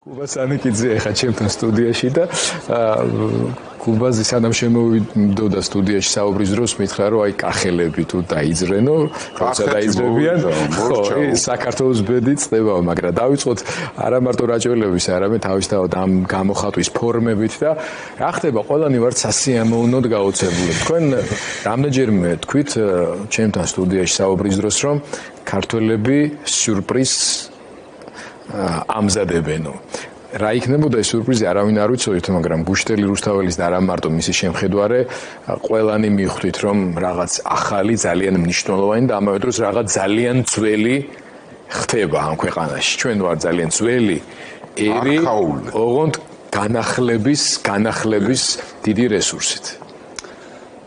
Kuba Sanikidze ეხა ჩემთან სტუდიაში და კუბაზე სანამ შემოვიდოდა სტუდიაში საუბრის დროს მითხრა რომ აი კახელები თუ დაიძრენო, როცა დაიძრებიან, ხო, საქართველოს ბედი წდებაო, მაგრამ დავიწყოთ არა მარტო რაჭველების, არამედ თავისთავად ამ გამოხატვის ფორმებით და რა ხდება, ყველანი ვართ სასიამოვნოდ გაოცებული. თქვენ რამდენჯერმე თქვით ჩემთან სტუდიაში საუბრის დროს რომ ქართველები სიურპრიზს ამზადებენო. რა იქნებოდა ეს სიურპრიზი, არავინ არ ვიცოდით, მაგრამ გუშტელი რუსთაველის და არა მარტო მისი შემხედვარე, ყველანი მიხვდით, რომ რაღაც ახალი, ძალიან მნიშვნელოვანი და ამავე დროს რაღაც ძალიან ძველი ხდება ამ ქვეყანაში. ჩვენ ვარ ძალიან ძველი ერი, ოღონდ განახლების დიდი რესურსით.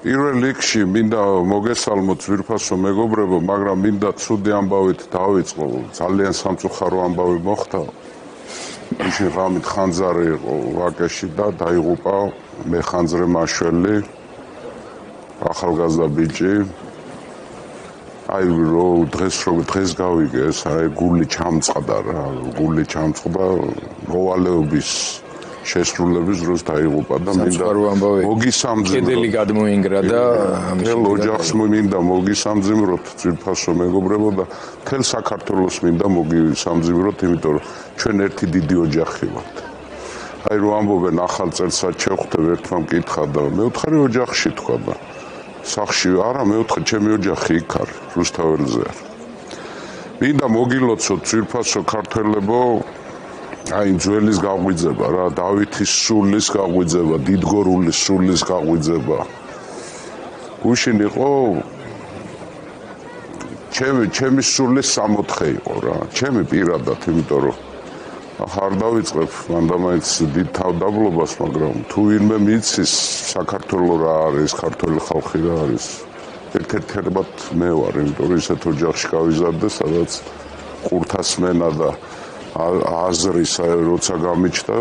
პირველ რიგში მინდა მოგესალმოთ ძვირფასო მეგობრებო, მაგრამ მინდა ცუდი ამბავით დავიწყო. ძალიან სამწუხარო ამბავი მოხდა. ისე ღამით ხანძარი იყო ვაკეში და დაიღუპა მე ხანძრე მაშველი, ახალგაზრდა ბიჭი. აი დღეს გავიგე ეს, აი გული ჩამწყდა რა, გული ჩამწყდა მოვალეობის შესრულების დროს დაიღუპა და მინდა მოგისამძიმროთ. კედელი გადმოინგრა და მთელ ოჯახს მინდა მოგისამძიმროთ ძვირფასო მეგობრებო და მთელ საქართველოს მინდა მოგისამძიმროთ, იმიტომ რომ ჩვენ ერთი დიდი ოჯახი ვართ. აი რომ ამბობენ ახალ წელსაც შევხვდებ ერთმა მკითხა და მეოთხე ოჯახში თქვა და სახში არა მეოთხე ჩემი ოჯახი იქ არის რუსთაველზე არ. მინდა მოგილოცოთ ძვირფასო ქართველებო აი ძველის გაღვიძება რა, დავითის სულის გაღვიძება, დიდგორულის სულის გაღვიძება. გუშინ იყო ჩემი სულის 64 იყო რა, ჩემი პირადად, იმიტომ რომ ახლა არ დავიწყებ მანდამაინც დიდ თავდაბლობას, მაგრამ თუ ვინმე მიცის საქართველო რა არის, ქართველი ხალხი რა არის, ერთ-ერთებად მე ვარ, იმიტომ რომ ისეთ ოჯახში გავიზარდე, სადაც ყურთასმენა და აზრის როცა გამიჩნდა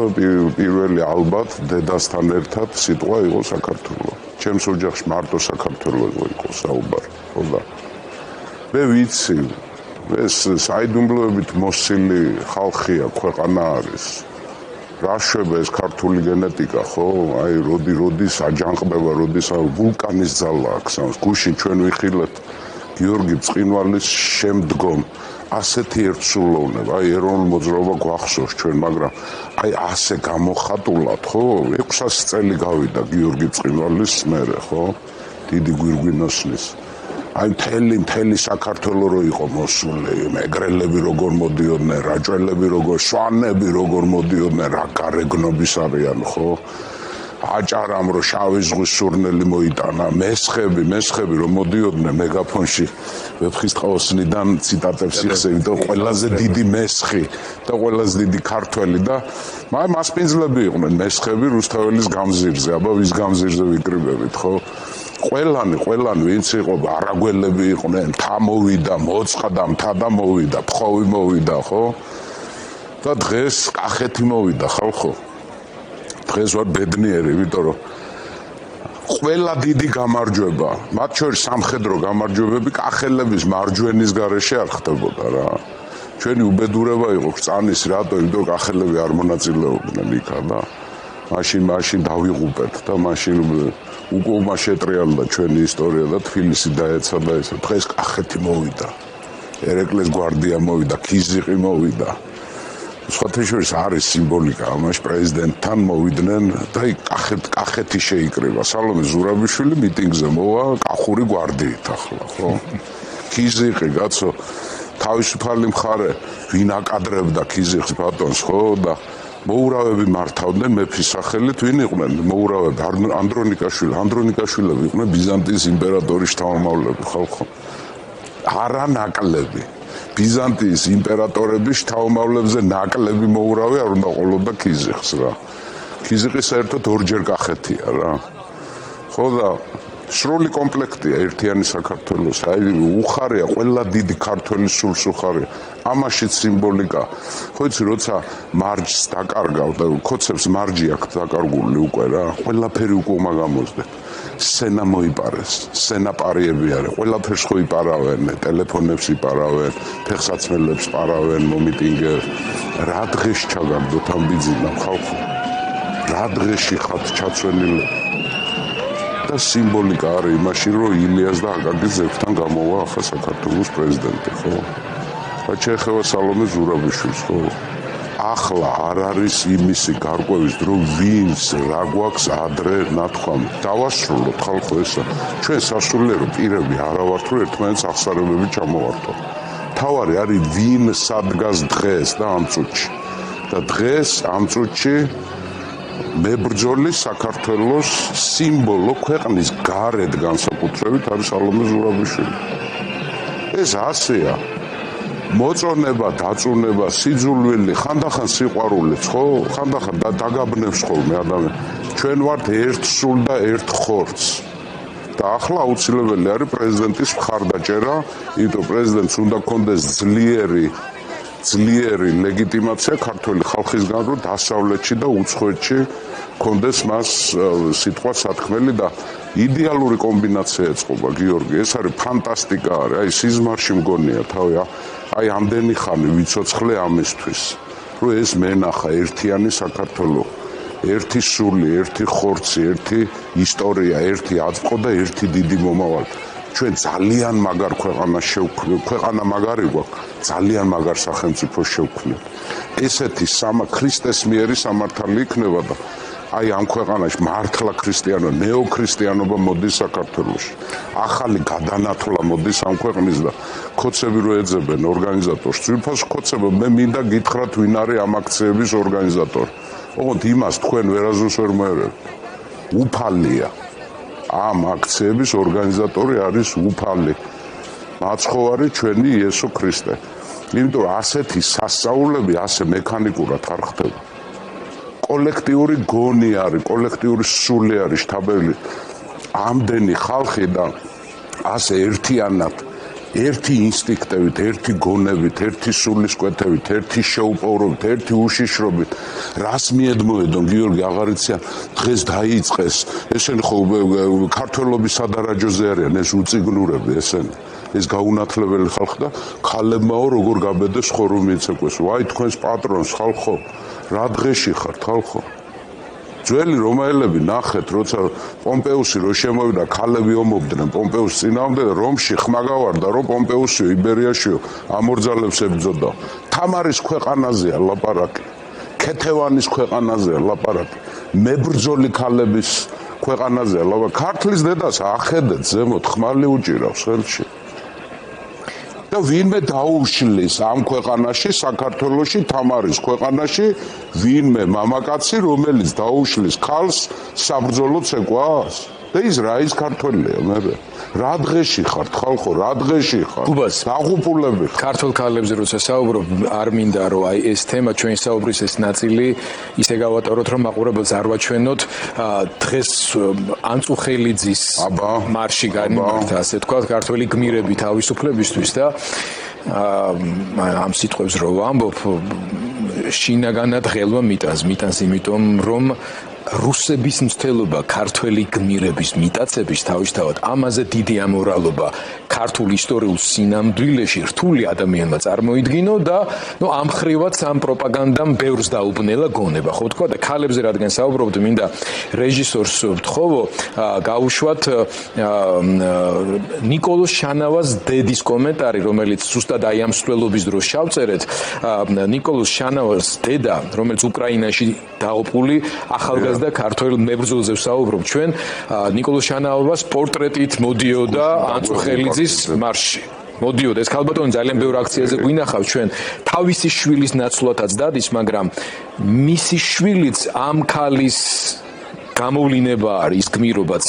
პირველი ალბათ დედასთან ერთად სიტყვა იყო საქართველო. ჩემს ოჯახში მარტო საქართველოზე იყო საუბარი, ხო და მე ვიცი, ეს საიდუმლოებით მოსილი ხალხია, ქვეყანა არის. რა შვება ეს ქართული გენეტიკა, ხო? აი როდის აჯანყდება, როდის ვულკანის ძალა აქვს. გუშინ ჩვენ ვიხილეთ გიორგი ბრწყინვალის შემდგომ ასეთი ერთსულოვნება, აი ეროვნულ მოძრაობა გვახსოვს ჩვენ, მაგრამ აი ასე გამოხატულად, ხო? 600 წელი გავიდა გიორგი ბრწყინვალის მერე, ხო? დიდი გვირგვინოსნის. აი მთელი საქართველო რო იყო მოსული, მეგრელები როგორ მოდიოდნენ, რაჭველები როგორ, სვანები როგორ მოდიოდნენ, რა გარეგნობის არიან, ხო? აჭარამ რო შავი ზღვის სურნელი მოიტანა, მესხები რომ მოდიოდნენ მეგაფონში ვეფხისტყაოსნიდან ციტატებს იხსენით, ყველაზე დიდი მესხი და ყველაზე დიდი ქართველი და მასპინძლები იყვნენ მესხები რუსთაველის გამზირზე, აბა ვის გამზირზე ვიკრიბებით, ხო? ყველანი ვინც იყო, არაგველები იყვნენ, მთა მოვიდა, მოწყდა, მთა და მოვიდა, ფხოვი მოვიდა, ხო? და დღეს კახეთი მოვიდა, ხალხო. დღეს ვარ ბედნიერი, იმიტომ რომ ყველა დიდი გამარჯვება, მათ შორის სამხედრო გამარჯვებები კახელების მარჯვენის გარეშე არ ხდებოდა რა. ჩვენი უბედურება იყო წანის რატო, იმიტომ კახელები არ მონაწილეობდნენ იქა და მაშინ დავიღუპეთ და მაშინ უკუღმა შეტრიალდა ჩვენი ისტორია და თბილისი დაეცა და ეს დღეს კახეთი მოვიდა, ერეკლეს გვარდია მოვიდა, ქიზიყი მოვიდა. სხვათა შორის არის სიმბოლიკა, ამაში პრეზიდენტთან მოვიდნენ და კახეთი შეიკრიბა. სალომე ზურაბიშვილი მიტინგზე მოვა კახური გვარდიით ახლა, ხო? ქიზიყი, კაცო, თავისუფალი მხარე ვინ აკადრებდა ქიზიყს ბატონს, ხო? და მოურავები მართავდნენ მეფის სახელით, ვინ იყვნენ მოურავები? ანდრონიკაშვილები იყვნენ ბიზანტიის იმპერატორის შთამომავლები, ხალხო. არა ნაკლები. ბიზანტიის იმპერატორების შთამომავლებზე ნაკლები მოურავე არ უნდა ყოლოდა ქიზიყს რა. ქიზიყი საერთოდ ორჯერ კახეთია რა. ხო და სრული კომპლექტია ერთიანი საქართველოს. აი უხარია ყველა დიდი ქართველის სულს უხარია. ამაშიც სიმბოლიკა. ხო იცი, როცა მარჯს დაკარგავ და ქოცებს მარჯი აქვს დაკარგული უკვე რა. ყველაფერი უკვე მაგამოსდე. სცენა მოიპარეს, სცენა პარიები არის. ყველაფერს ხო იპარავენ, ტელეფონებს იპარავენ, ფეხსაცმელებს პარავენ, მომიტინგებს. რა დღეს ჩაგარდოთ ამ ბიძინამ ხალხო? რა დღეში ხართ ჩაცვენილი? და სიმბოლიკა არის იმაში, რომ ილიას და აკაკის ძებთან გამოვა ახლა საქართველოს პრეზიდენტი, ხო? რა შეეხება სალომე ზურაბიშვილს, ხო? ახლა არ არის იმისი გარკვევის დრო, ვინც რა გვაქვს ადრე ნათქვამი. დავასრულოთ ხალხო ესა. ჩვენ სასულიერო პირები არა ვართ, რომ ერთმანეთს ახსარებები ჩამოვართო. თავარი არის ვინ სადგას დღეს და ამ წუთში. და დღეს ამ წუთში მებრძოლი საქართველოს სიმბოლო ქვეყნის გარეთ განსაკუთრებით არის სალომე ზურაბიშვილი. ეს ასეა. მოწონება, დაწუნება, სიძულვილი, ხანდახან სიყვარულიც, ხო? ხანდახან დაგაბნევს ხოლმე ადამიანი. ჩვენ ვართ ერთ სულ და ერთ ხორცს. და ახლა აუცილებელი არის პრეზიდენტის მხარდაჭერა, იმიტომ პრეზიდენტს უნდა კონდეს ძლიერი ლეგიტიმაცია ქართული ხალხისგან, რომ დასავლეთში და უცხოეთში კონდეს მას სიტყვა სათქმელი და იდეალური კომბინაცია ეწყობა გიორგი. ეს არის ფანტასტიკა არის. აი სიზმარში მგონია თავი. აი ამდენი ხანი ვიცოცხლე ამისთვის, რომ ეს მენახა ერთიანი საქართველო, ერთი სული, ერთი ხორცი, ერთი ისტორია, ერთი აწმყო და ერთი დიდი მომავალი. ჩვენ ძალიან მაგარ ქვეყანას შევქმნით, ქვეყანა მაგარი გვაქვს, ძალიან მაგარ სახელმწიფოს შევქმნით. ესეთი ქრისტეს მიერი სამართალი იქნება და აი ამ ქვეყანაში მართლა ნეოქრისტიანობა მოდის საქართველოში. ახალი გადანათვლა მოდის ამ ქვეყნის და ქოცები რო ეძებენ ორგანიზატორს, ძვირფას ქოცება, მე მინდა გითხრათ ვინ არის ამ აქციების ორგანიზატორი. ოღონდ იმას თქვენ ვერაზუსს ვერ მოერევთ. უფალია. ამ აქციების ორგანიზატორი არის უფალი. მაცხოვარი ჩვენი იესო ქრისტე. იმიტომ ასეთი სასწაულები ასე მექანიკურად არ ხდება. კოლექტიური გონი არის, კოლექტიური სული არის შთაბეული. ამდენი ხალხი და ასე ერთიანად, ერთი ინსტინქტებით, ერთი გონებით, ერთი სულის კვეთებით, ერთი შეუპოვრობით, ერთი უშიშრობით, რას მიედმოედონ გიორგი აღარიციან, დღეს დაიწყეს, ესენი ხო ქართველობის სადარაჯოზე არიან, ეს უწიგნურები ესენი. ეს გაუნათლებელი ხალხი და ქალებმაო როგორ გაბედეს ხორო მიცეკვეს. ვაი თქვენს პატრონს ხალხო, რა დღეში ხართ ხალხო? ძველი რომაელები ნახეთ, როცა პომპეუსი რო შემოვიდა, ქალები ომობდნენ პომპეუსის წინააღმდეგ და რომში ხმაგავარდა, რომ პომპეუსიო იბერიაშიო ამორძალებს ებრძოდა. თამარის ქვეყანაზეა ლაპარაკი, ქეთევანის ქვეყანაზეა ლაპარაკი, მებრძოლი ქალების ქვეყანაზეა ლაპარაკი. ქართლის დედას ახედეთ ზემოთ, ხმალი უჭირავს ხელში. და ვინმე დაუშლის ამ ქვეყანაში, საქართველოში, თამარის ქვეყანაში, ვინმე მამაკაცი, რომელიც დაუშლის ქალს საბრძოლო ცეკვას? და ის რა ის ქართველია, მე რა დღეში ხართ ხალხო, რა დღეში ხართ? დაღუპულები ხართ. ქართულ ქალებზე როცა საუბრობ, არ მინდა რომ აი ეს თემა ჩვენი საუბრის ეს ნაწილი ისე გავატაროთ, რომ მაყურებელს არ ვაჩვენოთ დღეს ანწუხელიძის მარში განიმართა, ასე თქვა, ქართველი გმირები თავისუფლებისთვის და ამ სიტყვებს რო ვამბობ, შინაგანად ღელვა მიტანს, იმიტომ რომ რუსების მცდელობა ქართველი გმირების მიტაცების თავისთავად ამაზე დიდი ამორალობა ქართულ ისტორიულ სინამდვილეში რთული ადამიანმა წარმოიდგინო და ამ ხრივაც ამ პროპაგანდამ ბევრს დაუბნელა გონება, ხო თქვა და ქალებზე რადგან საუბრობთ, მინდა რეჟისორს ვთხოვო, გავუშვათ ნიკოლოზ შანავას დედის კომენტარი, რომელიც ზუსტად აი ამ მსვლელობის დროს შავწერეთ. ნიკოლოზ შანავას დედა, რომელიც უკრაინაში დაობყული ახალგაზრდა ქართველ მებრძოლზე ვსაუბრობ ჩვენ, ნიკოლოზ შანავას პორტრეტით მოდიოდა ანწუხელიძის მარშში. მოდიოდა ეს ქალბატონი ძალიან ბევრ აქციაზე გვინახავს ჩვენ, თავისი შვილის ნაცვლადაც დადის, მაგრამ მისი შვილიც ამ ქალის გამოვლინება არის, გმირობაც.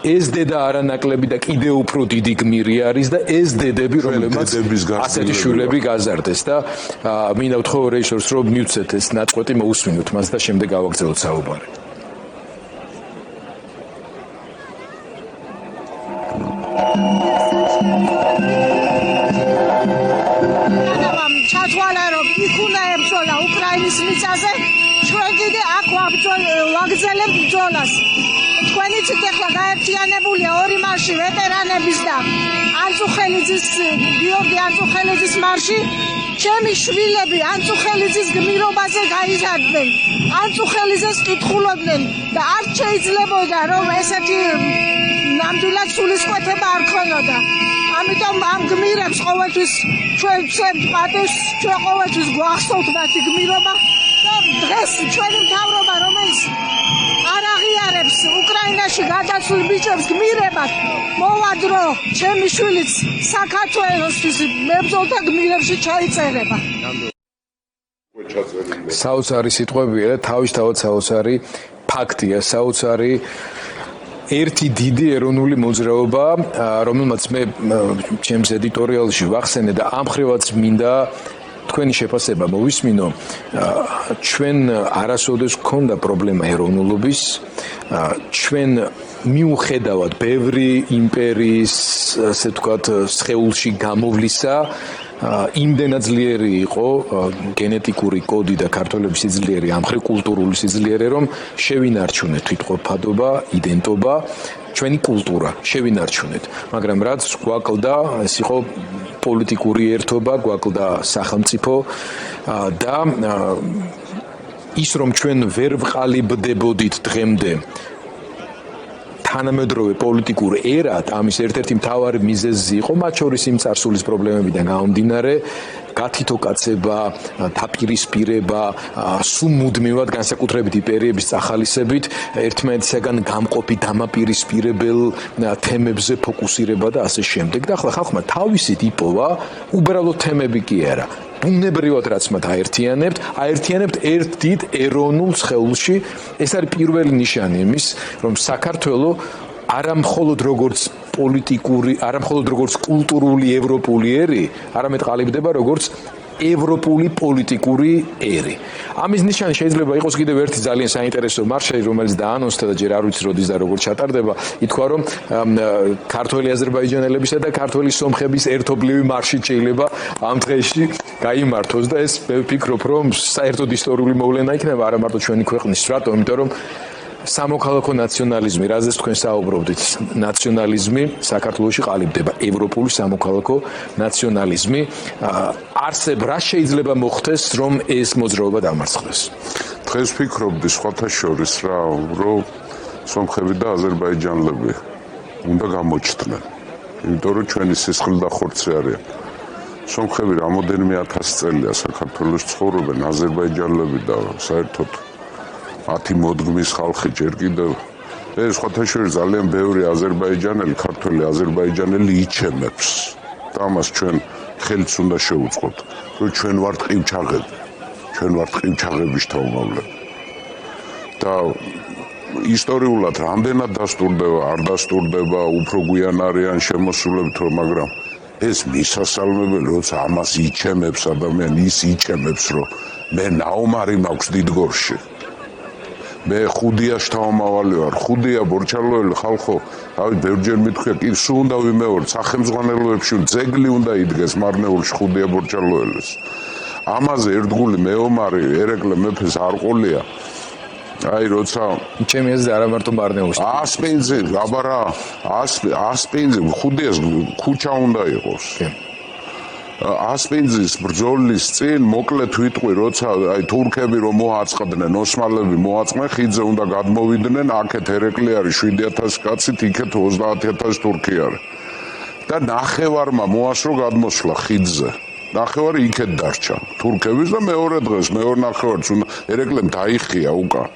ეს დედა არანაკლები და კიდევ უფრო დიდი გმირი არის და ეს დედები, რომლებმაც ასეთი შვილები გაზარდეს და მინდა ვთხოვო რეჟისორს, რომ მივცეთ ეს ნაწყვეტი, მოусმინოთ მას და შემდეგ გავაგრძელოთ საუბარი. მიწაზე ჩვენ კიდე აქ ვაგრძელებთ ბრძოლას. თქვენი ცით ახლა გაერთიანებულია ორი მარში ვეტერანების და ანწუხელიძის გიორგი ანწუხელიძის მარში. ჩემი შვილები ანწუხელიძის გმირობაზე გაიზარდნენ. ანწუხელიძეს კითხულობდნენ და არ შეიძლებოდა რომ ესეთი ნამდვილად სულისკვეთება არ ქონოდა. ამიტომ ამ გმირებს ყოველთვის ჩვენ ვცემთ პატივს, ჩვენ ყოველთვის გვახსოვთ მათი გმირობა და დღეს ჩვენი მთავრობა რომელიც არ აღიარებს უკრაინაში გადასულ ბიჭებს გმირებად, მოვა დრო ჩემი შვილიც საქართველოსთვის მებრძოლთა გმირებში ჩაიწერება. საოცარი სიტყვებია და თავისთავად საოცარი ფაქტია, საოცარი ერთი დიდი ეროვნული მოძრაობა, რომელმაც მე ჩემს ედიტორიალში ვახსენე და ამ ხრივაც მინდა თქვენი შეფასება მოვისმინო. ჩვენ არასოდეს გქონდა პრობლემა ეროვნულობის, ჩვენ მიუხედავად ბევრი იმპერიის, ასე ვთქვათ, სხეულში გამოვლისა, იმდენად ძლიერი იყო გენეტიკური კოდი და ქართველების სიძლიერე, ამხრივ კულტურული სიძლიერე, რომ შევინარჩუნეთ თვითყოფადობა, იდენტობა, ჩვენი კულტურა შევინარჩუნეთ. მაგრამ რაც გვაკლდა, ეს იყო პოლიტიკური ერთობა, გვაკლდა სახელმწიფო და ის რომ ჩვენ ვერ ვყალიბდებოდით დღემდე თანამედროვე პოლიტიკურ ერად, ამის ერთ-ერთი მთავარი მიზეზი იყო მათ შორის იმ წარსულის პრობლემებიდან გამომდინარე, გათითოკაცება, დაპირისპირება, სულ მუდმივად განსაკუთრებით იმპერიების წახალისებით, ერთმანეთისაგან გამყოფი დამაპირისპირებელ თემებზე ფოკუსირება და ასე შემდეგ. და ახლა ხალხმა თავისით იპოვა უბრალოდ თემები კი არა. ბუნებრივად რაც მათ აერთიანებთ ერთ დიდ ეროვნულ სხეულში. ეს არის პირველი ნიშანი იმის, რომ საქართველო არა მხოლოდ როგორც პოლიტიკური, არა მხოლოდ როგორც კულტურული ევროპული ერი, არამედ ყალიბდება როგორც ევროპული პოლიტიკური ერი. ამის ნიშანი შეიძლება იყოს კიდევ ერთი ძალიან საინტერესო მარში, რომელიც დაანონსდა და ჯერ არ ვიცი როდის და როგორ ჩატარდება. ითქვა, რომ ქართველი აზერბაიჯანელებისა და ქართველი სომხების ერთობლივი მარში შეიძლება ამ დღეში გაიმართოს და ეს მე ვფიქრობ, რომ საერთოდ ისტორიული მოვლენა იქნება არა მარტო ჩვენი ქვეყნის, რატომ? იმიტომ რომ სამოქალაქო ნაციონალიზმი, რაზეც თქვენ საუბრობდით, ნაციონალიზმი საქართველოში ყალიბდება, ევროპული სამოქალაქო ნაციონალიზმი. რა შეიძლება მოხდეს, რომ ეს მოძრაობა დამარცხდეს? დღეს ვფიქრობდი სხვათა შორის რა, რომ სომხები და აზერბაიჯანელები უნდა გამოჩნდნენ. იმიტომ რომ ჩვენი სისხლი და ხორცი არიან. სომხები რამოდენიმე 1000 წელია საქართველოს ცხოვრობენ, აზერბაიჯანელები და საერთოდ 10 მოდგმის ხალხი ჯერ კიდევ ეს სხვათა შორის ძალიან ბევრი აზერბაიჯანელი, ქართველი აზერბაიჯანელი იჩემებს და ამას ჩვენ ხელს უნდა შევუწყოთ, რომ ჩვენ ვართ ყივჩაღები, ჩვენ ვართ ყივჩაღების თავმოვლები და ისტორიულად რამდენად დასტურდება, არ დასტურდება, უფრო გვიან არიან შემოსულებით, მაგრამ ეს მისასალმებელი, როცა ამას იჩემებს ადამიანი, ის იჩემებს, რომ მე ნაომარი მაქვს დიდგორში. მე ხუდია შთამომავალი ვარ, ხუდია ბორჩალოელი ხალხო, თავი ბევრჯერ მithქვია, კი სულ უნდა ვიმეორ, სახელმძღვანელოებში ძეგლი უნდა იდგეს მარნეულში ხუდია ბორჩალოელის. ამაზე ერთგული მეომარი ერეკლე მეფეს არ ყოლია. აი როცა ჩემი აზრით არა მარტო მარნეულში. ასპინძი, აბარა, ასპინძი ხუდიას ქუჩა უნდა იყოს. ასპინძის ბრძოლის წინ მოკლედ ვიტყვი, როცა აი თურქები რომ მოაწყდნენ, ოსმალები მოაწყდნენ, ხიდზე უნდა გადმოვიდნენ, აქეთ ერეკლე არის 7000 კაცით, იქეთ 30000 თურქი არის. და ნახევარმა მოასრო გადმოსვლა ხიდზე. ნახევარი იქეთ დარჩა თურქების და მეორე დღეს მეორე ნახევარს უნდა ერეკლემ დაიხია უკან.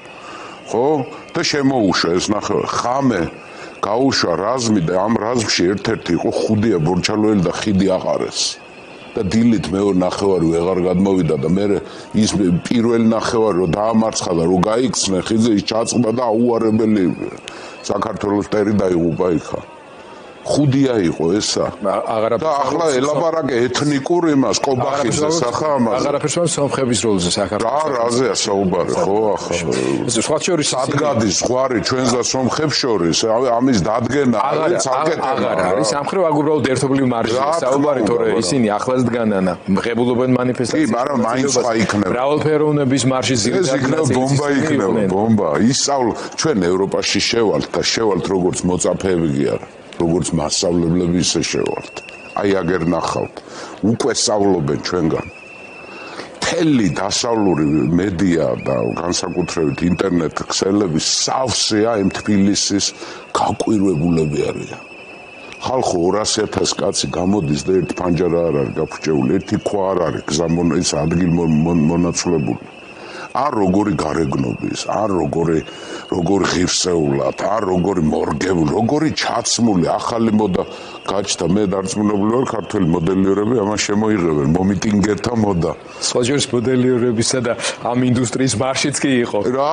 ხო? და შემოუშვა ეს ნახევარი. ხამე გაუშვა რაზმი და ამ რაზმში ერთ-ერთი იყო ხუდია ბორჩალოელი და ხიდი აყარეს. და დილით მეორე ნახევარი ვეღარ გადმოვიდა და მე ის პირველი ნახევარი რომ დაამარცხა და რომ გაიქცნენ ხიდზე ის ჩაწყდა და აუარებელი საქართველოს ტერი დაიღუპა იქა. ხუდია იყო ესა. და ახლა ელაპარაკე ეთნიკურ იმას, ყობახიძეს ახლა ამაზე. აღარაფერს სომხების როლზე საქართველოს. რაზეა საუბარი, ხო ახლა. სხვა შორის სადგადის ზღვარი ჩვენს და სომხებს შორის, ამის დადგენა არის საკეთება. აღარ არის, ამ ხრივ უბრალოდ ერთობლივ მარჟია საუბარი, თორე ისინი ახლაც დგანან, მღებულობენ მანიფესტაციას. კი, მაგრამ მაინც ხა იქნება. მრავალფეროვნების მარჟის ეს იქნება ბომბა იქნება, ბომბა. ისწავლ ჩვენ ევროპაში შევალთ და შევალთ როგორც მოწაფეები კი არა. როგორც მასშტაბლებლები ისე შევალთ. აი აგერ ნახავთ. უკვე სწავლობენ ჩვენგან. მთელი დასავლური მედია და განსაკუთრებით ინტერნეტ ქსელები სავსეა იმ თბილისის გაკვირვებულები არიან. ხალხო 200,000 კაცი გამოდის და ერთი ფანჯარა არ არის გაფრჩეული, ერთი ქვა არ არის გზამონის ადგილ მონაცვლებული. არ როგორი გარეგნობის, არ როგორი ღირსეულად, არ როგორი მორგებული, როგორი ჩაცმული, ახალი მოდა გაჩნდა, მე დარწმუნებული ვარ, ქართველი მოდელიორები ამას შემოიღებენ, მომიტინგერთა მოდა. სხვა შორის მოდელიორებისა და ამ ინდუსტრიის მარშიც კი იყო. რა,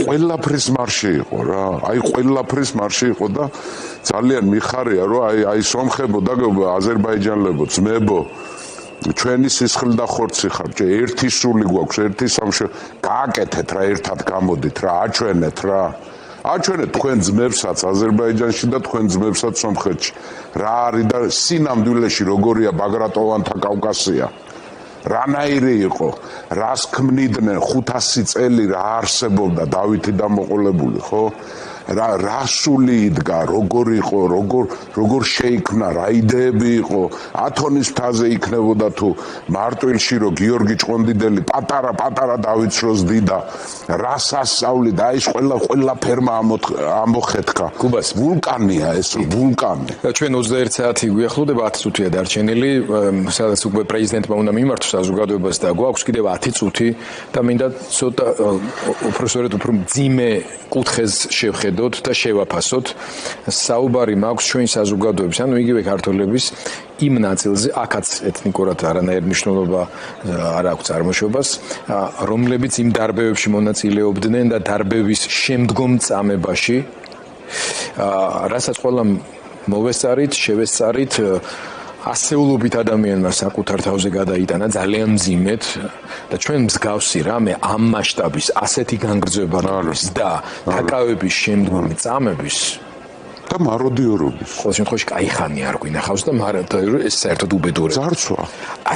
ყველაფრის მარში იყო რა. აი ყველაფრის მარში იყო და ძალიან მიხარია, რომ აი სომხებო და აზერბაიჯანელებო, ძმებო ჩვენი სისხლი და ხორცი ხართ, ერთი სული გვაქვს, ერთი სამშო, გააკეთეთ რა, ერთად გამოდით რა, აჩვენეთ რა. აჩვენეთ თქვენ ძმებსაც აზერბაიჯანში და თქვენ ძმებსაც სომხეთში. რა არის და სინამდვილეში როგორია ბაგრატოვანთა კავკასია. რანაირი იყო, რას ქმნიდნენ 500 წელი რა არსებობდა დავითი დამოყოლებული, ხო? რა სული იდგა, როგორ იყო, როგორ შეიქმნა, რა იდეები იყო, ათონის მთაზე იქნებოდა თუ მარტვილში რო გიორგი ჭყონდიდელი პატარა დავითს როს დიდა, რას ასწავლი და ის ყველა ფერმა ამოხეთქა. კუბას ვულკანია ეს, ვულკანი. ჩვენ 21 საათი გვიახლოვდება, 10 წუთია დარჩენილი, სადაც უკვე პრეზიდენტმა უნდა მიმართოს საზოგადოებას და გვაქვს კიდევ 10 წუთი და მინდა ცოტა უბრალოდ უფრო მძიმე კუთხეს შევხედოთ და შევაფასოთ. საუბარი მაქვს ჩვენი საზოგადოების, ანუ იგივე ქართველების იმ ნაწილზე, აქაც ეთნიკურად არანაირ მნიშვნელობა არ აქვს წარმოშობას, რომლებიც იმ დარბევებში მონაწილეობდნენ და დარბევის შემდგომ წამებაში, რასაც ყველამ მოვესწარით, შევესწარით, ასეულობით ადამიანმა საკუთარ თავზე გადაიტანა ძალიან მძიმედ და ჩვენ მსგავსი რამე ამ მასშტაბის ასეთი განგრძობა და დაკავების შემდგომი წამების და მაროდიორობის. ყოველ შემთხვევაში კაი ხანი არ გვინახავს და ეს საერთოდ უბედურება. ძარცვა.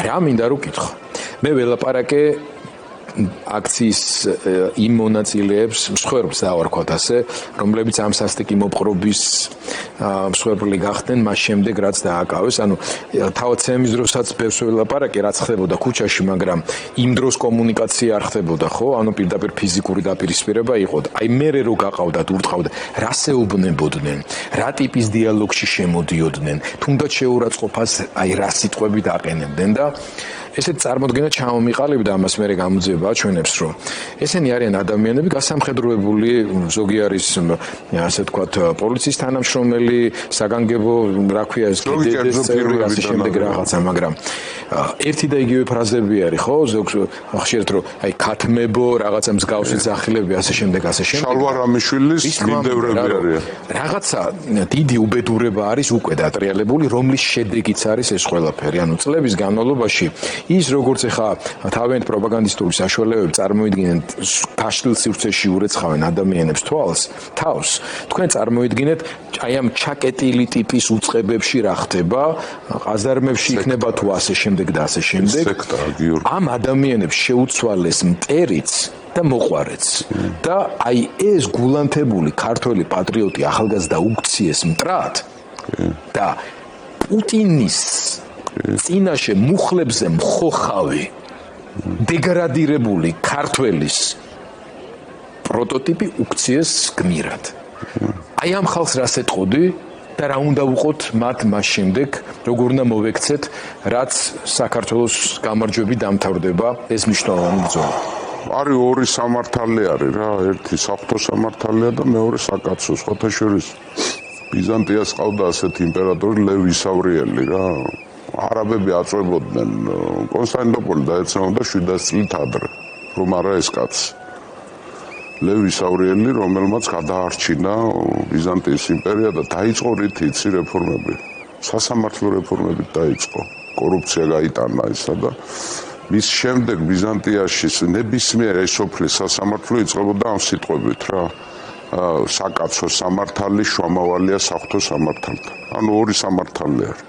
რა მინდა რომ კითხო. მე ველაპარაკე აქციის იმ მონაწილეებს, მსხვერპლს დავარქვათ ასე, რომლებიც ამ სასტიკი მოპყრობის მსხვერპლი გახდნენ მას შემდეგ, რაც დააკავეს. ანუ თავად ცემის დროსაც ბევრს ველაპარაკე, რაც ხდებოდა ქუჩაში, მაგრამ იმ დროს კომუნიკაცია არ ხდებოდა, ხო? ანუ პირდაპირ ფიზიკური დაპირისპირება იყო. აი მერე რო გაყავდათ, ურტყავდა, რას ეუბნებოდნენ, რა ტიპის დიალოგში შემოდიოდნენ, თუნდაც შეურაცხყოფას აი რა სიტყვები დაყენებდნენ და ესეთ წარმოდგენა ჩამომიყალიბდა ამას მერე გამოძიება აჩვენებს, რომ ესენი არიან ადამიანები გასამხედროებული, ზოგი არის ასე ვთქვათ პოლიციის თანამშრომელი, საგანგებო რა ქვია ეს წევრი ასე შემდეგ რაღაცა, მაგრამ ერთი და იგივე ფრაზები არის, ხო? ხშირად რომ აი ქათმებო, რაღაცა მსგავსი ძახილები ასე შემდეგ. შალვა რამიშვილის მიმდევრები არიან. რაღაცა დიდი უბედურება არის უკვე დატრიალებული, რომლის შედეგიც არის ეს ყველაფერი. ანუ წლების განმავლობაში ის როგორც ახლა თავიანთ პროპაგანდისტული საშუალებები წარმოიდგინეთ გაშლილ სივრცეში ურეცხავენ ადამიანებს თავს, თქვენ წარმოიდგინეთ აი ამ ჩაკეტილი ტიპის უწყებებში რა ხდება, ყაზარმებში იქნება თუ ასე შემდეგ და ასე შემდეგ. ამ ადამიანებს შეუცვალეს მტერიც და მოყვარეც. და აი ეს გულანთებული ქართველი პატრიოტი ახალგაზრდა უქციეს მტრად და პუტინის წინაშე მუხლებზე მხოხავი დეგრადირებული ქართველის პროტოტიპი უქციეს გმირად. აი ამ ხალხს რას ეტყოდი და რა უნდა ვუყოთ მათ მას შემდეგ, როგორ უნდა მოვექცეთ, რაც საქართველოს გამარჯვებით დამთავრდება ეს მნიშვნელოვანი ბრძოლა. არის ორი სამართალი არის რა, ერთი საფრთხო სამართალია და მეორე საკაცო. სხვათა შორის ბიზანტიას ყავდა ასეთი იმპერატორი ლევ ისავრიელი რა. არაბები აწვებოდნენ კონსტანტინოპოლი დაეცნობდა 700 წლით ადრე, რომ არა ეს კაცი. ლევი სავრიელი, რომელმაც გადაარჩინა ბიზანტიის იმპერია და დაიწყო რითიც რეფორმები. სასამართლო რეფორმებით დაიწყო. კორუფცია გაიტანა ისა და მის შემდეგ ბიზანტიაში ნებისმიერ ეს სოფლის სასამართლო იწყებოდა ამ სიტყვებით რა. საკაცო სამართალი შუამავალია საღვთო სამართალთან. ანუ ორი სამართალი არის.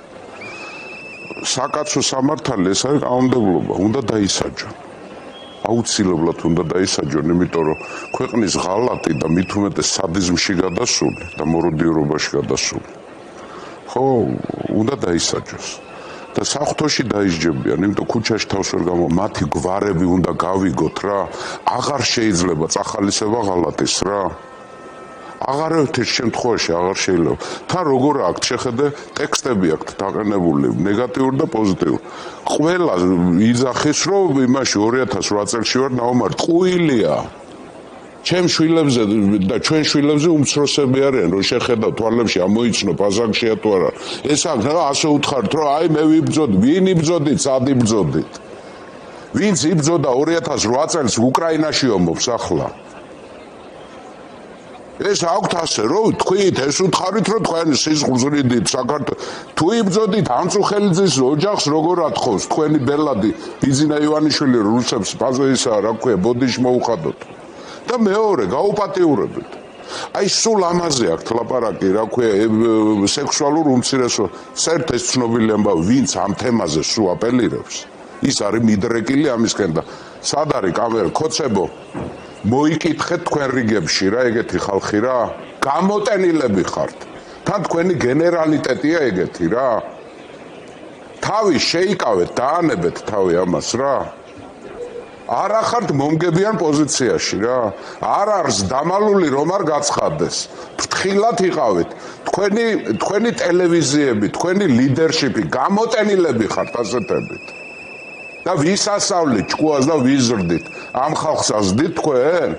საკაცო სამართალი ეს არის კანონმდებლობა, უნდა დაისაჯონ. აუცილებლად უნდა დაისაჯონ, იმიტომ რომ ქვეყნის ღალატი და მით უმეტეს სადიზმში გადასული და მოროდიურობაში გადასული. ხო, უნდა დაისაჯოს. და საღვთოში დაისჯებიან, იმიტომ ქუჩაში თავს ვერ გამო, მათი გვარები უნდა გავიგოთ რა. აღარ შეიძლება წახალისება ღალატის რა. აღარერთის შემთხვევაში აღარ შეიძლება. თან როგორ აქვს შეხედე ტექსტები აქვს დაყენებული ნეგატიური და პოზიტიური. ყველა იძახის რომ იმაში 2008 წელს ვარ ნაომარ ტყუილია. ჩემ შვილებზე და ჩვენ შვილებზე უმცროსები არიან რომ შეხედა თვალებში ამოიცნო პაზაგშია თუ არა. ეს აქ რა ასე უთხართ რომ აი მე ვიბძოდი, ვინ იბძოდით, სად იბძოდით? ვინც იბძოდა 2008 წელს უკრაინაში ომობს ახლა. ეს აქვთ ასე რომ თქვით ეს უთხარით რომ თქვენ სიზღვრიდით საქართველოს თუ იბძოდით ამწუხელიძის ოჯახს როგორ ათხოვს თქვენი ბელადი ბიზინა ივანიშვილი რუსებს პაზეისა რა ქვია ბოდიში მოუხადოთ და მეორე გაუპატიურებით აი სულ ამაზე აქვთ ლაპარაკი რა ქვია სექსუალურ უმცირესობას საერთოდ ეს ცნობილი ამბავი ვინც ამ თემაზე სულ აპელირებს ის არის მიდრეკილი ამისკენ და სად არის კამერა ქოცებო მოიკითხეთ თქვენ რიგებში რა ეგეთი ხალხი რა გამოტენილები ხართ თან თქვენი გენერალიტეტია ეგეთი რა თავი შეიკავეთ დაანებეთ თავი ამას რა არ ახართ მომგებიან პოზიციაში რა არ არის დამალული რომ არ გაცხადდეს ფრთხილად იყავით თქვენი ტელევიზიები თქვენი ლიდერშიპი გამოტენილები ხართ ასეთებით და ვისასწავლით ჭკუას და ვიზრდით ამ ხალხს ასდით თქვენ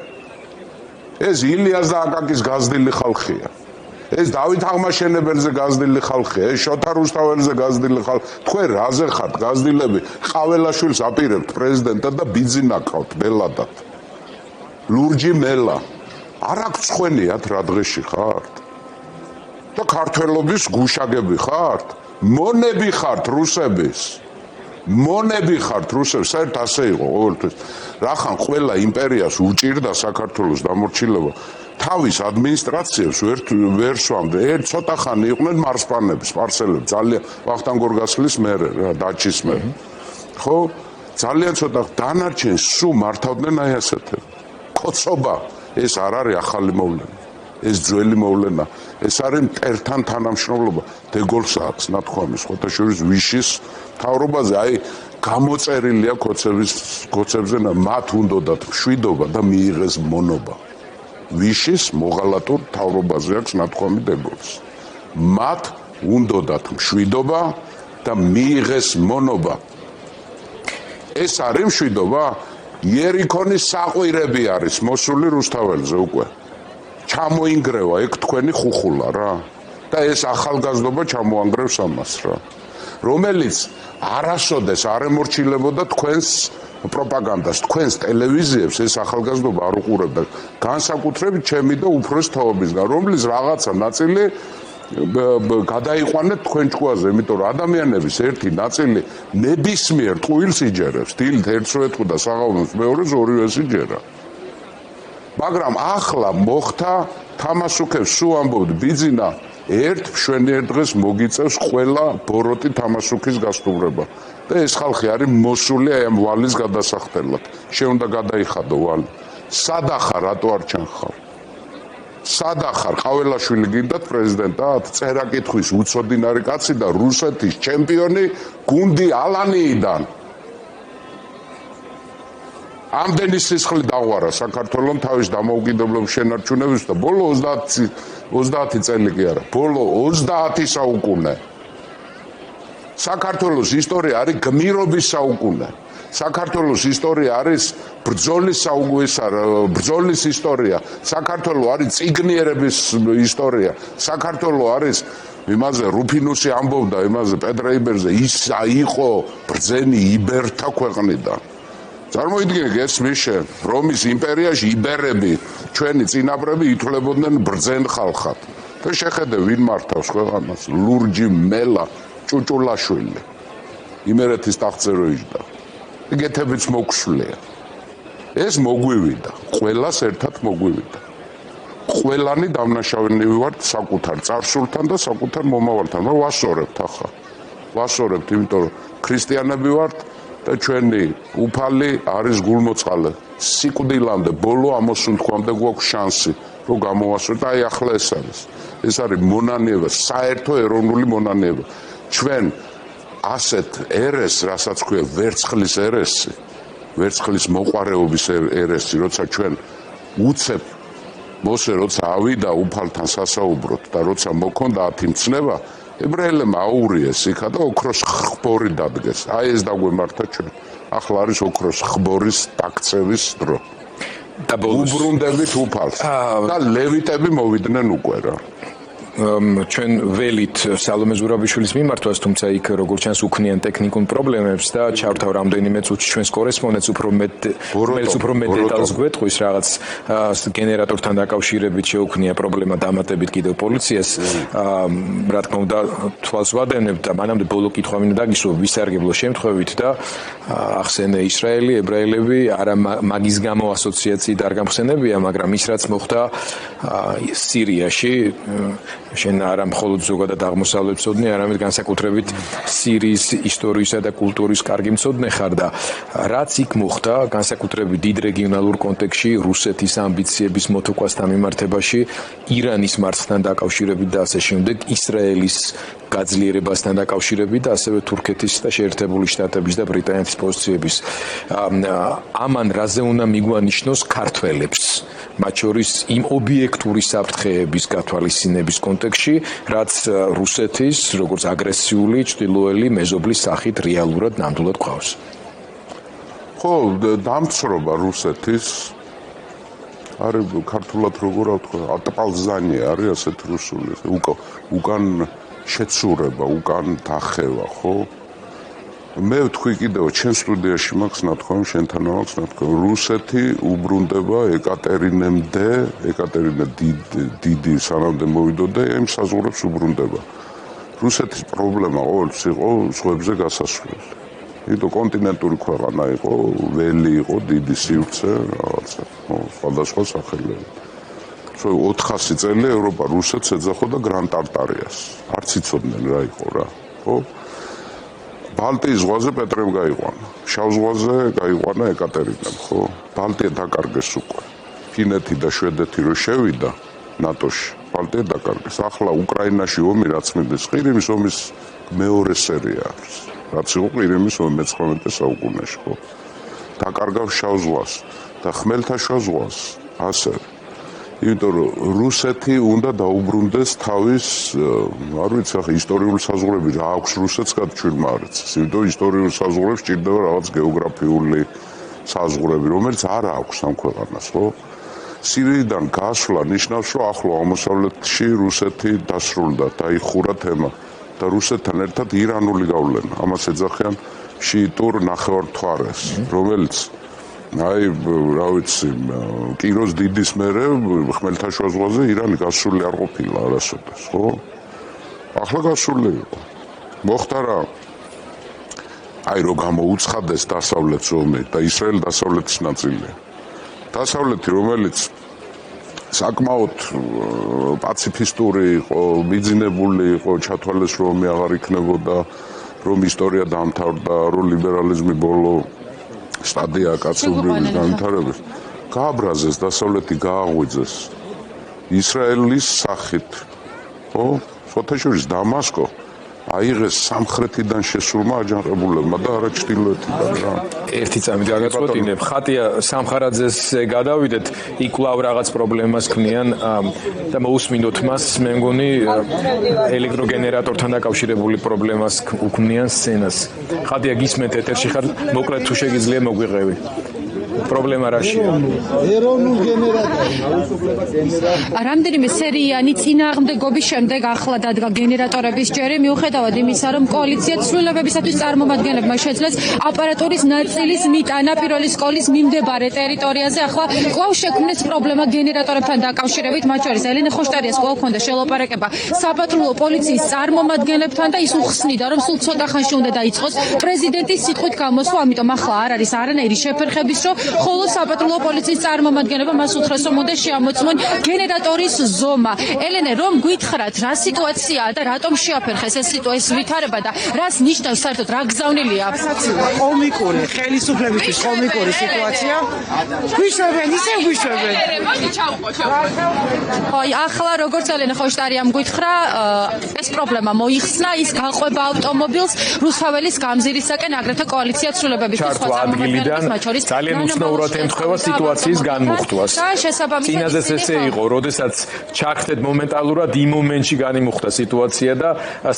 ეს ილიას და აკაკის გაზრდილი ხალხია ეს დავით აღმაშენებელზე გაზრდილი ხალხია ეს შოთა რუსთაველზე გაზრდილი ხალხი თქვენ რაზე ხართ გაზრდილები ყაველაშვილს აპირებთ პრეზიდენტად და ბიძინაკავთ ბელადად ლურჯი მელა არ აქვს ხვენიათ რა დღეში ხართ და ქართველობის გუშაგები ხართ მონები ხართ რუსების მონები ხართ რუსებს საერთოდ ასე იყო ყოველთვის რახან ყველა იმპერიას უჭირდა საქართველოს დამორჩილება თავის ადმინისტრაციებს ვერ სვამდა ერთ ცოტა ხანი იყვნენ მარსპანები სპარსელები ძალიან ვახტანგ გორგასლის მერე რა დაჩის მერე ხო ძალიან ცოტა დანარჩენს სულ მართავდნენ აი ასეთები კოცობა ეს არ არის ახალი მოვლენა ეს ძველი მოვლენა ეს არის მტერთან თანამშრომლობა დეგოლს აქვს ნათქვამი სხვათაშორის ვიშის თავრობაზე აი გამოწერილია კოცებზე მათ უნდათ მშვიდობა და მიიღეს მონობა ვიშის მოღალატურ თავრობაზე აქვს ნათქვამი დეგოლს მათ უნდათ მშვიდობა და მიიღეს მონობა ეს არის მშვიდობა იერიქონის საყვირები არის მოსული რუსთაველზე უკვე ჩამოინგრევა ეგ თქვენი ხუხულა რა და ეს ახალგაზრდობა ჩამოანგრევს ამას რა რომელიც არასოდეს არ ემორჩილებოდა თქვენს პროპაგანდას თქვენს ტელევიზიებს ეს ახალგაზრდობა არ უყურებდა განსაკუთრებით ჩემი და უფროს თაობისგან რომლის რაღაცა ნაწილი გადაიყვანეთ თქვენ ჭკუაზე იმიტომ რომ ადამიანების ერთი ნაწილი ნებისმიერ ტყუილს იჯერებს დილით ერთს რო ეთქვა და საღამოს მეორეს ორივეს იჯერა მაგრამ ახლა მოხდა თამასუქებს სულ ამბობთ ბიძინა ერთ მშვენიერ დღეს მოგიწევს ყველა ბოროტი თამასუქის გასტუმრება და ეს ხალხი არის მოსული აი ამ ვალის გადასახდელად შეუნდა გადაიხადო ვალი სადახარ რატო არ ჩანხარ სადახარ ყაველაშვილი გინდათ პრეზიდენტად წერა კითხვის უცოდინარი კაცი და რუსეთის ჩემპიონი გუნდი ალანიიდან ამდენი სისხლი დაღვარა საქართველოს თავის დამოუკიდებლობის შენარჩუნებისთვის და ბოლო 30 წელი კი არა ბოლო 30 საუკუნე საქართველოს ისტორია არის გმირობის საუკუნე საქართველოს ისტორია არის ბრძოლის ისტორია საქართველოს არის წიგნიერების ისტორია საქართველოს არის იმაზე რუფინუსი ამბობდა იმაზე პედრეიბერზე ის იყო ბრძენი იბერთა ქვეყნიდან წარმოიდგინეთ ეს მიშე რომის იმპერიაში იბერები ჩვენი წინაპრები ითვლებოდნენ ბრძენ ხალხად და შეხედე ვინ მართავს ქვეყანას ლურჯი მელა ჭუჭულაშვილი იმერეთის ტახტზე რო იჯდა ეგეთებიც მოგვშვლია ეს მოგვივიდა ყველას ერთად მოგვივიდა ყველანი დამნაშავენი ვართ საკუთარ წარსულთან და საკუთარ მომავალთან და ვასწორებთ ახლა ვასწორებთ იმიტომ რომ ქრისტიანები ვართ და ჩვენი უფალი არის გულმოწყალე სიკვდილამდე ბოლო ამოსუნთქვამდე გვაქვს შანსი რომ გამოვასწოროთ აი ახლა ეს არის მონანიება საერთო ეროვნული მონანიება ჩვენ ასეთ ერეს რასაც ქვია ვერცხლის ერესი ვერცხლის მოყარეობის ერესი როცა ჩვენ უცებ მოსე როცა ავიდა უფალთან სასაუბროთ და როცა მოქონდა 10 მცნება ებრაელებმა აურიეს იქა და ოქროს ხბორი დადგეს აი ეს დაგვემართა ჩვენ ახლა არის ოქროს ხბორის დაქცევის დრო და უბრუნდებით უფალს და ლევიტები მოვიდნენ უკვე რა ჩვენ ველით სალომე ზურაბიშვილის მიმართვას თუმცა იქ როგორც ჩანს უქნიან ტექნიკურ პრობლემებს და ჩავთავ რამდენიმე წუთში ჩვენს კორესპონდენტს უფრო მეტ დეტალს გვეტყვის რაღაც გენერატორთან დაკავშირებით შეუქმნია პრობლემა დამატებით კიდევ პოლიციას რა თქმა უნდა თვალს ვადევნებთ და მანამდე ბოლო კითხვა მინდა დაგისვა ვისარგებლო შემთხვევით და ახსენე ისრაელი ებრაელები არა მაგის გამო ასოციაციით არ გამხსენებია მაგრამ ის რაც მოხდა სირიაში შენ არა მხოლოდ ზოგადად აღმოსავლეთ მცოდნე, არამედ განსაკუთრებით სირიის ისტორიისა და კულტურის კარგი მცოდნე ხარ და რაც იქ მოხდა, განსაკუთრებით დიდ რეგიონალურ კონტექსტში, რუსეთის ამბიციების მოთოკვასთან მიმართებაში, ირანის მარცხთან დაკავშირებით და ასე შემდეგ, ისრაელის გაძლიერებასთან დაკავშირებით და ასევე თურქეთის და შეერთებული შტატების და ბრიტანეთის პოზიციების ამან რაზე უნდა მიგვანიშნოს ქართველებს მათ შორის იმ ობიექტური საფრთხეების გათვალისწინების კონტექსტში, რაც რუსეთის როგორც აგრესიული ჭრილოელი მეზობლის სახით რეალურად ნამდვილად გვყავს. ხო, დამცრობა რუსეთის არის ქართულად როგორ ვთქვა, ატპალზანი არის ასეთ რუსული, უკან შეცურება, უკან დახევა, ხო? მე ვთქვი კიდევ ჩვენ სტუდიაში მაქვს ნათქვამი, შენთან მაქვს ნათქვამი. რუსეთი უბრუნდება ეკატერინემდე, ეკატერინე დიდი სანამდე მოვიდოდა, იმ საზღვრებს უბრუნდება. რუსეთის პრობლემა ყოველთვის იყო ზღვებზე გასასვლელი. იმიტომ კონტინენტური ქვეყანა იყო, ველი იყო, დიდი სივრცე, რაღაცა, სხვადასხვა სახელები. 400 წელი ევროპა რუსეთს ეძახოდა გრან-ტარტარიას. არც იცოდნენ რა იყო რა, ხო? ბალტიის ზღვაზე პეტრემ გაიყვანა, შავ ზღვაზე გაიყვანა ეკატერინემ, ხო? ბალტია დაკარგეს უკვე. ფინეთი და შვედეთი რო შევიდა ნატოში, ბალტია დაკარგეს. ახლა უკრაინაში ომი რაც მიდის, ყირიმის ომის მეორე სერია არის. რაც იყო ყირიმის ომი მე-19 საუკუნეში, ხო? დაკარგავს შავ ზღვას და ხმელთაშუა ზღვას, ასე. იმიტომ რომ რუსეთი უნდა დაუბრუნდეს თავის, არ ვიცი, ახლა ისტორიული საზღვრები რა აქვს რუსეთს გაჩვენმა არ იცის. იმიტომ ისტორიულ საზღვრებს ჭირდება რაღაც გეოგრაფიული საზღვრები, რომელიც არ აქვს ამ ქვეყანას, ხო? სირიიდან გასვლა ნიშნავს, რომ ახლო აღმოსავლეთში რუსეთი დასრულდა, დაიხურა თემა და რუსეთთან ერთად ირანული გავლენა. ამას ეძახიან შიიტურ ნახევარმთვარეს, რომელიც აი, რა ვიცი, კიროს დიდის მერე ხმელთაშუა ზღვაზე ირანი გასული არ ყოფილა არასოდეს, ხო? ახლა გასული იყო. მოხდა რა? აი, რო გამოუცხადეს დასავლეთს ომი და ისრაელი დასავლეთის ნაწილია. დასავლეთი, რომელიც საკმაოდ პაციფისტური იყო, მიძინებული იყო, ჩათვალეს რომ ომი აღარ იქნებოდა, რომ ისტორია დაამთავრდა, რომ ლიბერალიზმი ბოლო სტადია კაცობრიობის განვითარების გააბრაზეს დასავლეთი გააღვიძეს ისრაელის სახით ხო ფოთაშორის დამასკო აიღეს სამხრეთიდან შესულმა აჯანყებულებმა და არა ჩრდილოეთიდან რა ერთი წამით გაგაწყვეტინებ ხატია სამხარაძეს გადავიდეთ იქ ლავ რაღაც პრობლემას ქმნიან და მოусმინოთ მას მე მგონი ელექტროგენერატორთან დაკავშირებული პრობლემას უქმნიან სცენას ხატია გისმენთ ეთერში ხარ მოკლედ თუ შეგიძლია მოგვიყევი პრობლემა რაშია? ეროვნულ გენერატორი. რამდენიმე სერიანი წინააღმდეგობის შემდეგ ახლა დადგა გენერატორების ჯერი მიუხედავად იმისა, რომ კოალიცია ცვლილებებისათვის წარმომადგენლებმა შეძლეს აპარატურის ნაწილის მიტანა პირველი სკოლის მიმდებარე ტერიტორიაზე. ახლა კვლავ შექმნეს პრობლემა გენერატორებთან დაკავშირებით, მათ შორის ელენე ხოშტარიას კვლავ ჰქონდა შელაპარაკება საპატრულო პოლიციის წარმომადგენლებთან და ის უხსნიდა, რომ სულ ცოტა ხანში უნდა დაიწყოს პრეზიდენტის სიტყვით გამოსვლა, ამიტომ ახლა არ არის არანაირი შეფერხების დრო, ხოლო საპატრულო პოლიციის წარმომადგენლებმა მას უთხრეს, რომ უნდა შეამოწმონ გენერატორის ზომა. ელენე, რომ გითხრათ, რა სიტუაციაა და რატომ შეაფერხეს ეს ვითარება და რას ნიშნავს საერთოდ რა გზავნილია? კომიკური, ხელისუფლებისთვის კომიკური სიტუაცია. გვიშვებენ, ისე გვიშვებენ. აი, ახლა როგორც ელენე ხოშტარიამ გითხრა, ეს პრობლემა მოიხსნა, ის გაყვება ავტომობილს რუსთაველის გამზირისაკენ, აგრეთვე კოალიცია ცვლილებებისთვის სხვა წარმომადგენლებს, მათ შორის ძალიან უცნაურად ემთხვევა სიტუაციის განმუხტვას. და შესაბამისად წინაზეც ესე იყო, როდესაც ჩაგხდეთ მომენტალურად იმ მომენტში განიმუხტა სიტუაცია და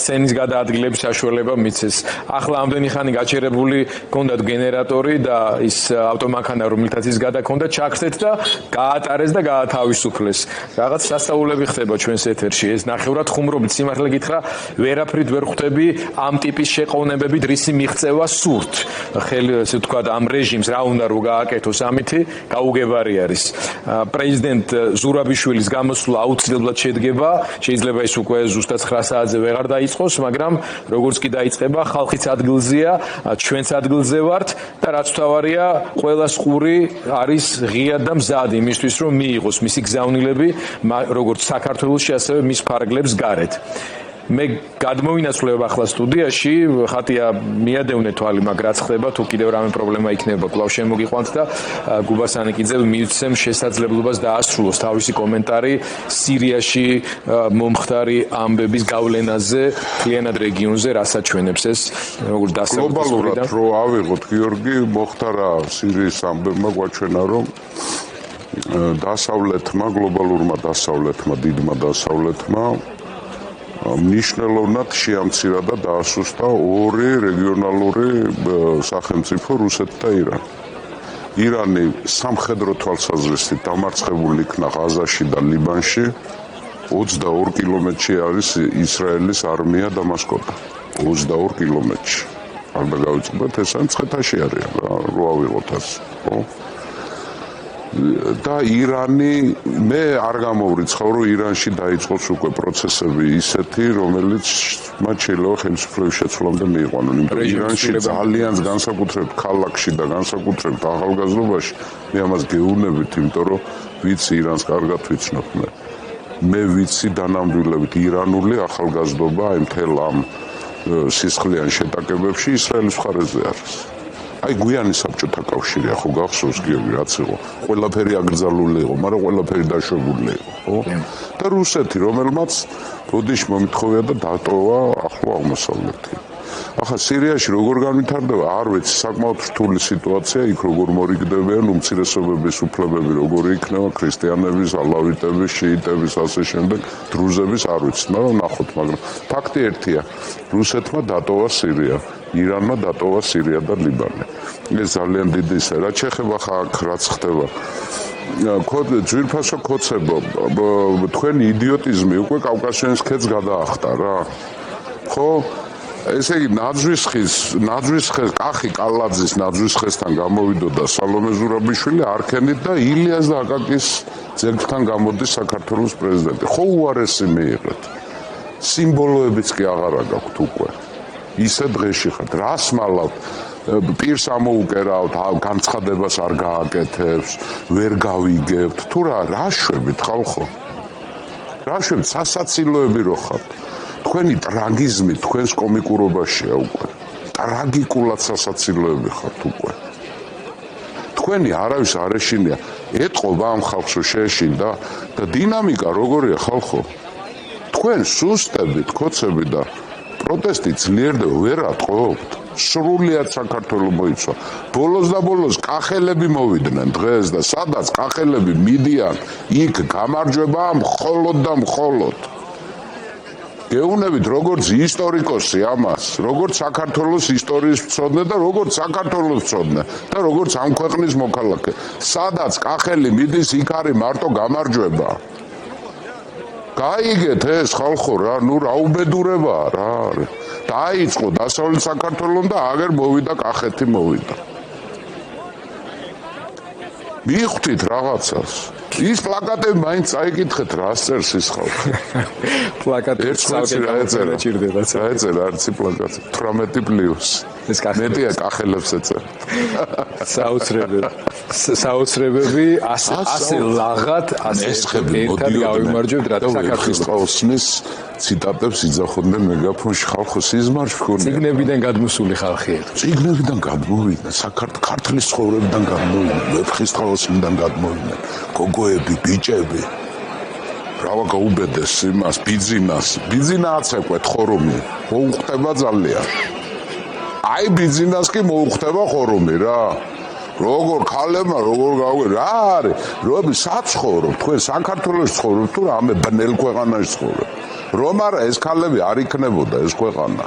სცენის გადაადგილების საშუალება მიცეს. ახლა ამდენი ხანი გაჩერებული ჰქონდათ გენერატორი და ის ავტომანქანა, რომელთაც ის გადაქონდა, ჩაგხდეთ და გაატარეს და გაათავისუფლეს. რაღაც სასწაულები ხდება ჩვენს ეთერში. ეს ნახევრად ხუმრობით სიმართლე გითხრა, ვერაფრით ვერ ხვდები ამ ტიპის შეყოვნებებით რისი მიღწევა სურთ. ესე ვთქვათ, ამ რეჟიმს რა უნდა რომ გააკეთოს ამითი, გაუგებარი არის. პრეზიდენტ ზურაბიშვილის გამოსვლა აუცილებლად შედგება, შეიძლება ის უკვე ზუსტად 9 საათზე ვეღარ დაიწყოს, მაგრამ როგორც კი დაიწყება, ხალხიც ადგილზეა, ჩვენც ადგილზე ვართ და რაც თავარია, ყველას ყური არის ღია და მზად იმისთვის, რომ მიიღოს მისი გზავნილები, როგორც საქართველოში, ასევე მის ფარგლებს გარეთ. მე გადმოვინაცვლებ ახლა სტუდიაში, ხატია მიადევნე თვალი, მაგრამ რაც ხდება, თუ კიდევ რამე პრობლემა იქნება, კვლავ შემოგიყვანთ და გუბას ანიკიძემ მივცემ შესაძლებლობას დაასრულოს თავისი კომენტარი სირიაში მომხდარი ამბების გავლენაზე მთლიანად რეგიონზე, რასაც ჩვენებს ეს როგორც გლობალურად რო ავიღოთ, გიორგი, მოხდარა სირიის ამბებმა გვაჩვენა, რომ დასავლეთმა, გლობალურმა დასავლეთმა, დიდმა დასავლეთმა მნიშვნელოვნად შეამცირა და დაასუსტა ორი რეგიონალური სახელმწიფო, რუსეთი და ირანი. ირანი სამხედრო თვალსაზრისით დამარცხებული იქნა ღაზაში და ლიბანში, 22 კილომეტრში არის ისრაელის არმია დამასკოდან. 22 კილომეტრში. არ დაგავიწყდეთ, ეს მცხეთაში არის რა, რო ავიღოთ ასე, ხო? და ირანი, მე არ გამოვრიცხავ, რომ ირანში დაიწყოს უკვე პროცესები ისეთი, რომელიც მათ შეიძლება ხელისუფლების შეცვლამდე მიიყვანონ. იმიტომ ირანში ძალიან განსაკუთრებით ქალაქში და განსაკუთრებით ახალგაზრდობაში მე ამას გეუბნებით, იმიტომ რომ ვიცი ირანს კარგად ვიცნობ მე. მე ვიცი დანამდვილებით ირანული ახალგაზრდობა აი მთელ ამ სისხლიან შეტაკებებში ისრაელის მხარეზე არის. აი გვიანი საბჭოთა კავშირია ხო გახსოვს გიორგი რაც იყო ყველაფერი აკრძალული იყო მაგრამ ყველაფერი დაშვებული იყო ხო და რუსეთი რომელმაც ბოდიში მომითხოვია და დატოვა ახლო აღმოსავლეთი ახლა სირიაში როგორ განვითარდება არ ვიცი საკმაოდ რთული სიტუაცია იქ როგორ მორიგდებიან უმცირესობების უფლებები როგორი იქნება ქრისტიანების ალავიტების შიიტების ასე შემდეგ დრუზების არ ვიცი მაგრამ ნახოთ მაგრამ ფაქტი ერთია რუსეთმა დატოვა სირია ირანმა დატოვა სირია და ლიბანი. ეს ძალიან დიდი ისე რაც შეეხება ხალხ რაც ხდება. ძვირფასო ქოცებო, თქვენი იდიოტიზმი უკვე კავკასიონის ქედს გადაახტა რა. ხო? ესე იგი ნაძვის ხეს, კახი კალაძის ნაძვის ხესთან გამოვიდოდა სალომე ზურაბიშვილი, არქენით და ილიას და აკაკის ძეგლთან გამოდის საქართველოს პრეზიდენტი. ხო უარესი მიიღეთ. სიმბოლოებიც კი აღარ გაქვთ უკვე. ისე დღეში ხართ, რას მალავთ, პირს ამოუკერავთ, განცხადებას არ გააკეთებს, ვერ გავიგებთ, თუ რა შვებით ხალხო? რა შვებით, სასაცილოები რო ხართ. თქვენი ტრაგიზმი თქვენს კომიკურობაშია უკვე. ტრაგიკულად სასაცილოები ხართ უკვე. თქვენი არავის არ ეშინია, ეტყობა ამ ხალხს რომ შეეშინდა და დინამიკა როგორია ხალხო? თქვენ სუსტებით, ქოცები და პროტესტი ძლიერ და ვერ ატყობთ. სრულიად საქართველო მოიცვა. ბოლოს და ბოლოს კახელები მოვიდნენ დღეს და სადაც კახელები მიდიან, იქ გამარჯვება მხოლოდ და მხოლოდ. გეუნებით როგორც ისტორიკოსი ამას, როგორც საქართველოს ისტორიის მცოდნე და როგორც საქართველოს მცოდნე და როგორც ამ ქვეყნის მოქალაქე. სადაც კახელი მიდის, იქ არის მარტო გამარჯვება. გაიგეთ ეს ხალხო რა, ნუ რა უბედურებაა რა არის. დაიწყო დასავლეთ საქართველოს და აგერ მოვიდა კახეთი მოვიდა. მიხვდით რაღაცას. ის პლაკატები მაინც წაიკითხეთ რა წერს ის ხალხი. პლაკატებს რა ეწერა? ჭირდება. რა ეწერა არცი პლაკატი? 18 პლუს. ეს კახელებს. მეტია კახელებს ეწერა. საოცრებები ასე ლაღად ასე ერთად გავიმარჯვებთ რა საქართველოს ციტატებს იძახოდნენ მეგაფონში ხალხო სიზმარში ქონია. ციგნებიდან გადმოსული ხალხი. ციგნებიდან გადმოვიდა, საქართველოს ცხოვრებიდან გადმოვიდა, ვეფხისტყაოსიდან გადმოვიდა. გოგოები, ბიჭები. რავა გაუბედეს იმას, ბიძინა აცეკვეთ ხორუმი. მოუხდება ძალიან. აი ბიძინას კი მოუხდება ხორუმი რა. როგორ ქალებმა როგორ გავიგე რა არის? როები საცხოვრობ, თქვენ საქართველოს ცხოვრობ თუ რამე ბნელ ქვეყანაში ცხოვრობ. რომ არა ეს ქალები არ იქნებოდა ეს ქვეყანა.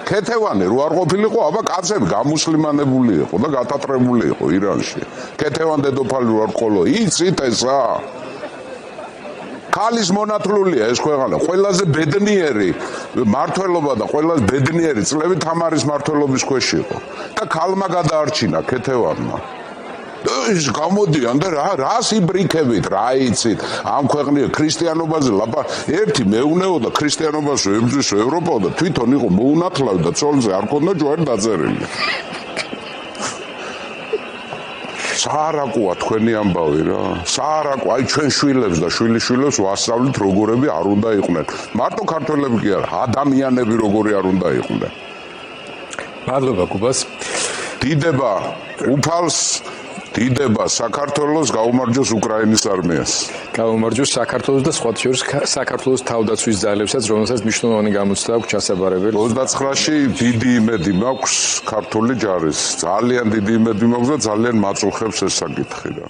ქეთევანი რო არ ყოფილიყო, აბა კაცები გამუსლიმანებული იყო და გატატრებული იყო ირანში. ქეთევან დედოფალი რო არ ყოლო, იცით ესა? ქალის მონათლულია ეს ქვეყანა, ყველაზე ბედნიერი მართველობა და ყველაზე ბედნიერი წლები თამარის მმართველობის ქვეშ იყო. და ქალმა გადაარჩინა ქეთევანმა. ის გამოდიან და რას იბრიქებით, რა იცით, ამ ქვეყნის ქრისტიანობაზე ერთი მეუნეოდა ქრისტიანობას ებრძვის ევროპა და თვითონ იყო მოუნათლავი და ცოლზე არ ქონდა ჯვარი დაწერილი. საარაკოა თქვენი ამბავი რა. საარაკო, აი ჩვენ შვილებს და შვილიშვილებს ვასწავლით როგორები არ უნდა იყვნენ. მარტო ქართველები კი არა, ადამიანები როგორი არ უნდა იყვნენ. მადლობა გუბას. დიდება უფალს დიდება საქართველოს გაუმარჯოს უკრაინის არმიას. გაუმარჯოს საქართველოს და სხვა შორის საქართველოს თავდაცვის ძალებსაც, რომელსაც მნიშვნელოვანი გამოცდა აქვს ჩასაბარებელი. 29-ში დიდი იმედი მაქვს ქართული ჯარის. ძალიან დიდი იმედი მაქვს და ძალიან მაწუხებს ეს საკითხი რა.